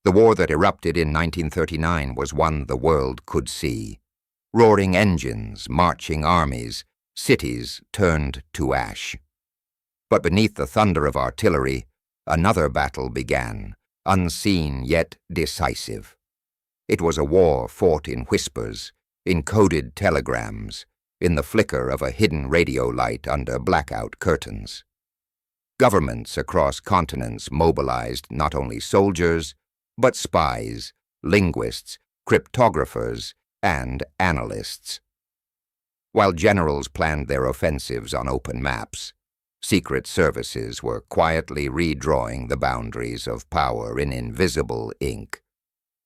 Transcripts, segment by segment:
The war that erupted in 1939 was one the world could see. Roaring engines, marching armies, cities turned to ash. But beneath the thunder of artillery, another battle began, unseen yet decisive. It was a war fought in whispers, in coded telegrams, in the flicker of a hidden radio light under blackout curtains. Governments across continents mobilized not only soldiers, but spies, linguists, cryptographers, and analysts. While generals planned their offensives on open maps, secret services were quietly redrawing the boundaries of power in invisible ink.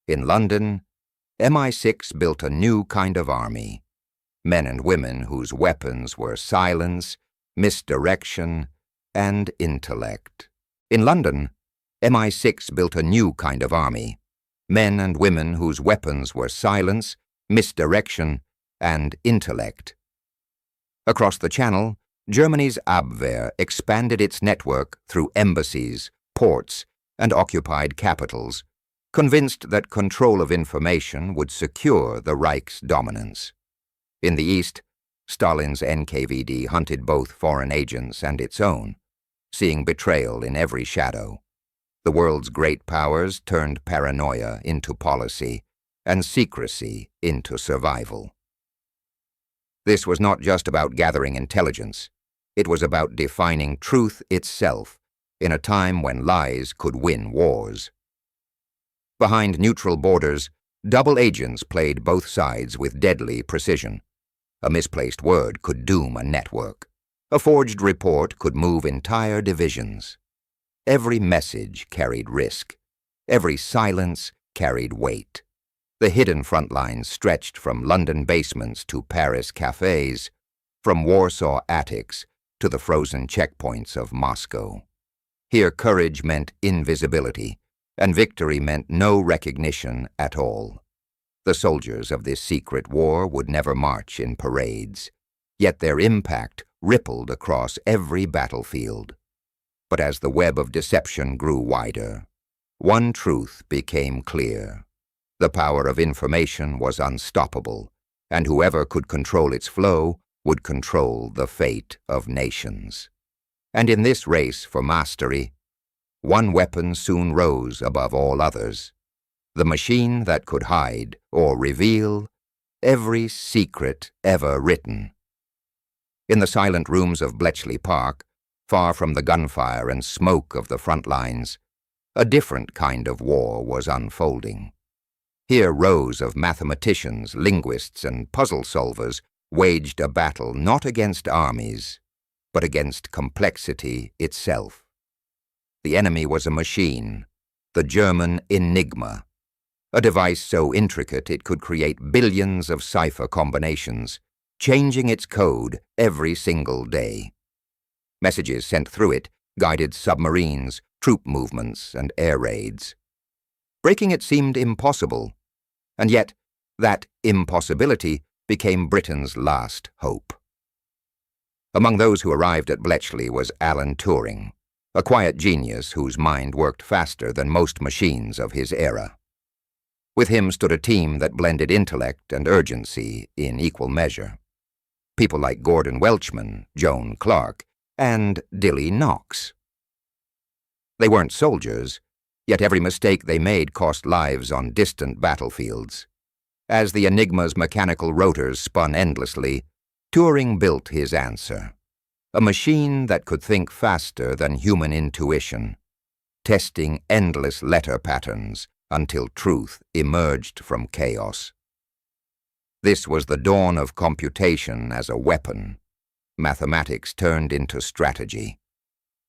In London, MI6 built a new kind of army, men and women whose weapons were silence, misdirection, and intellect. In London, MI6 built a new kind of army, men and women whose weapons were silence, misdirection, and intellect. Across the Channel, Germany's Abwehr expanded its network through embassies, ports, and occupied capitals, convinced that control of information would secure the Reich's dominance. In the East, Stalin's NKVD hunted both foreign agents and its own, seeing betrayal in every shadow. The world's great powers turned paranoia into policy and secrecy into survival. This was not just about gathering intelligence. It was about defining truth itself in a time when lies could win wars. Behind neutral borders, double agents played both sides with deadly precision. A misplaced word could doom a network. A forged report could move entire divisions. Every message carried risk. Every silence carried weight. The hidden front lines stretched from London basements to Paris cafes, from Warsaw attics to the frozen checkpoints of Moscow. Here courage meant invisibility, and victory meant no recognition at all. The soldiers of this secret war would never march in parades, yet their impact rippled across every battlefield. But as the web of deception grew wider, one truth became clear. The power of information was unstoppable, and whoever could control its flow would control the fate of nations. And in this race for mastery, one weapon soon rose above all others, the machine that could hide or reveal every secret ever written. In the silent rooms of Bletchley Park, far from the gunfire and smoke of the front lines, a different kind of war was unfolding. Here rows of mathematicians, linguists, and puzzle solvers waged a battle not against armies, but against complexity itself. The enemy was a machine, the German Enigma, a device so intricate it could create billions of cipher combinations, changing its code every single day. Messages sent through it guided submarines, troop movements, and air raids. Breaking it seemed impossible, and yet that impossibility became Britain's last hope. Among those who arrived at Bletchley was Alan Turing, a quiet genius whose mind worked faster than most machines of his era. With him stood a team that blended intellect and urgency in equal measure. People like Gordon Welchman, Joan Clark, and Dilly Knox. They weren't soldiers, yet every mistake they made cost lives on distant battlefields. As the Enigma's mechanical rotors spun endlessly, Turing built his answer, a machine that could think faster than human intuition, testing endless letter patterns until truth emerged from chaos. This was the dawn of computation as a weapon. Mathematics turned into strategy.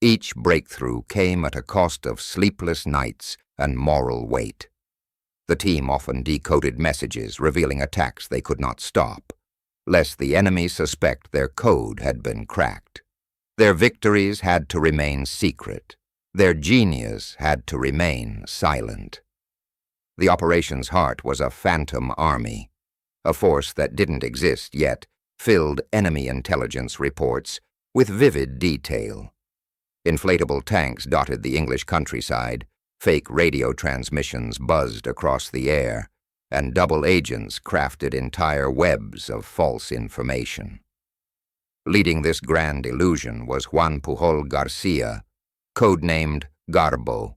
Each breakthrough came at a cost of sleepless nights and moral weight. The team often decoded messages revealing attacks they could not stop, lest the enemy suspect their code had been cracked. Their victories had to remain secret. Their genius had to remain silent. The operation's heart was a phantom army, a force that didn't exist yet filled enemy intelligence reports with vivid detail. Inflatable tanks dotted the English countryside, Fake radio transmissions buzzed across the air, and double agents crafted entire webs of false information. Leading this grand illusion was Juan Pujol Garcia, codenamed Garbo,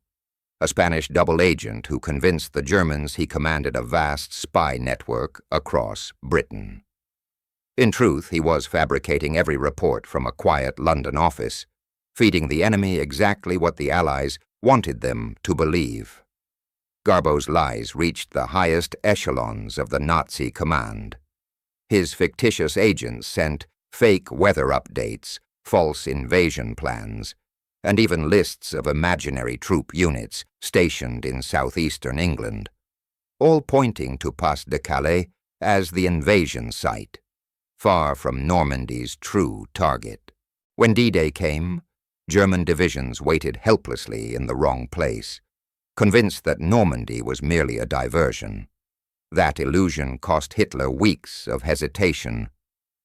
a Spanish double agent who convinced the Germans he commanded a vast spy network across Britain. In truth, he was fabricating every report from a quiet London office, feeding the enemy exactly what the Allies wanted them to believe. Garbo's lies reached the highest echelons of the Nazi command. His fictitious agents sent fake weather updates, false invasion plans, and even lists of imaginary troop units stationed in southeastern England, all pointing to Pas-de-Calais as the invasion site, far from Normandy's true target. When D-Day came, German divisions waited helplessly in the wrong place, convinced that Normandy was merely a diversion. That illusion cost Hitler weeks of hesitation,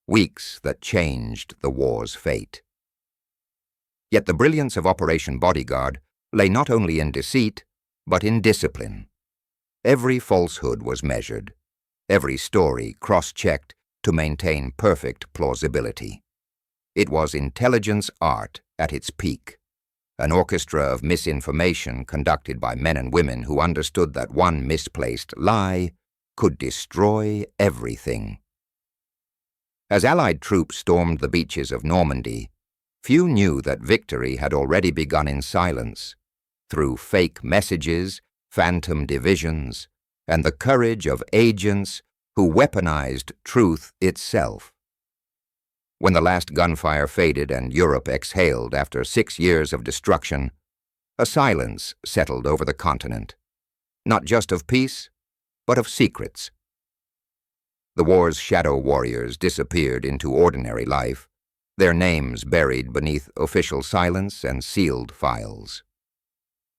weeks that changed the war's fate. Yet the brilliance of Operation Bodyguard lay not only in deceit, but in discipline. Every falsehood was measured, every story cross-checked to maintain perfect plausibility. It was intelligence art at its peak, an orchestra of misinformation conducted by men and women who understood that one misplaced lie could destroy everything. As Allied troops stormed the beaches of Normandy, few knew that victory had already begun in silence, through fake messages, phantom divisions, and the courage of agents who weaponized truth itself. When the last gunfire faded and Europe exhaled after 6 years of destruction, a silence settled over the continent, not just of peace, but of secrets. The war's shadow warriors disappeared into ordinary life, their names buried beneath official silence and sealed files.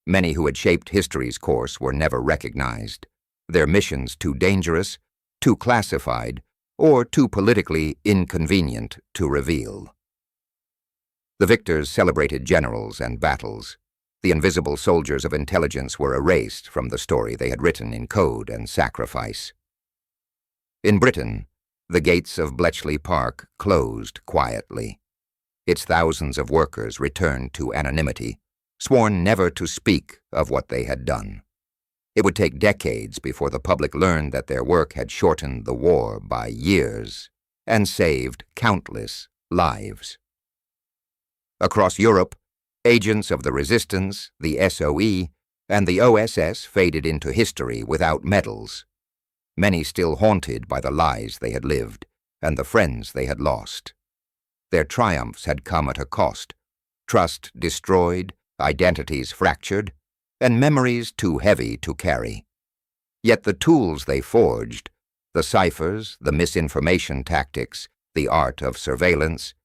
Many who had shaped history's course were never recognized, their missions too dangerous, too classified, or too politically inconvenient to reveal. The victors celebrated generals and battles. The invisible soldiers of intelligence were erased from the story they had written in code and sacrifice. In Britain, the gates of Bletchley Park closed quietly. Its thousands of workers returned to anonymity, sworn never to speak of what they had done. It would take decades before the public learned that their work had shortened the war by years and saved countless lives. Across Europe, agents of the Resistance, the SOE, and the OSS faded into history without medals, many still haunted by the lies they had lived and the friends they had lost. Their triumphs had come at a cost, trust destroyed, identities fractured, and memories too heavy to carry. Yet the tools they forged, the ciphers, the misinformation tactics, the art of surveillance,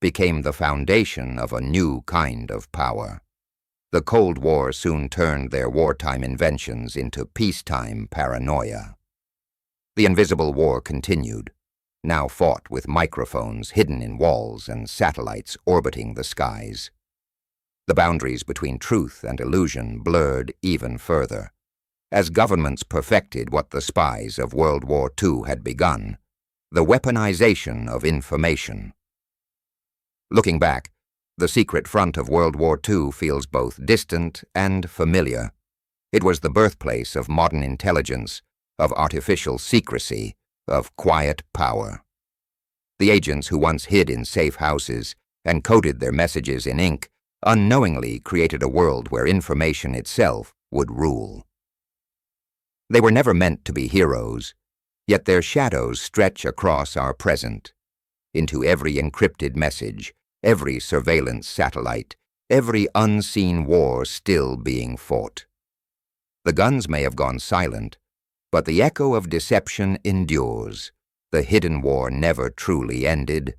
became the foundation of a new kind of power. The Cold War soon turned their wartime inventions into peacetime paranoia. The invisible war continued, now fought with microphones hidden in walls and satellites orbiting the skies. The boundaries between truth and illusion blurred even further. As governments perfected what the spies of World War II had begun, the weaponization of information. Looking back, the secret front of World War II feels both distant and familiar. It was the birthplace of modern intelligence, of artificial secrecy, of quiet power. The agents who once hid in safe houses and coded their messages in ink unknowingly created a world where information itself would rule. They were never meant to be heroes, yet their shadows stretch across our present, into every encrypted message, every surveillance satellite, every unseen war still being fought. The guns may have gone silent, but the echo of deception endures. The hidden war never truly ended.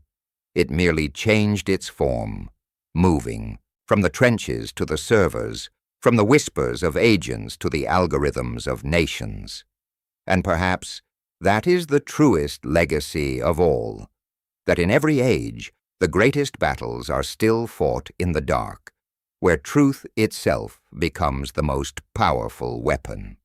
It merely changed its form, moving from the trenches to the servers, from the whispers of agents to the algorithms of nations. And perhaps that is the truest legacy of all, that in every age the greatest battles are still fought in the dark, where truth itself becomes the most powerful weapon.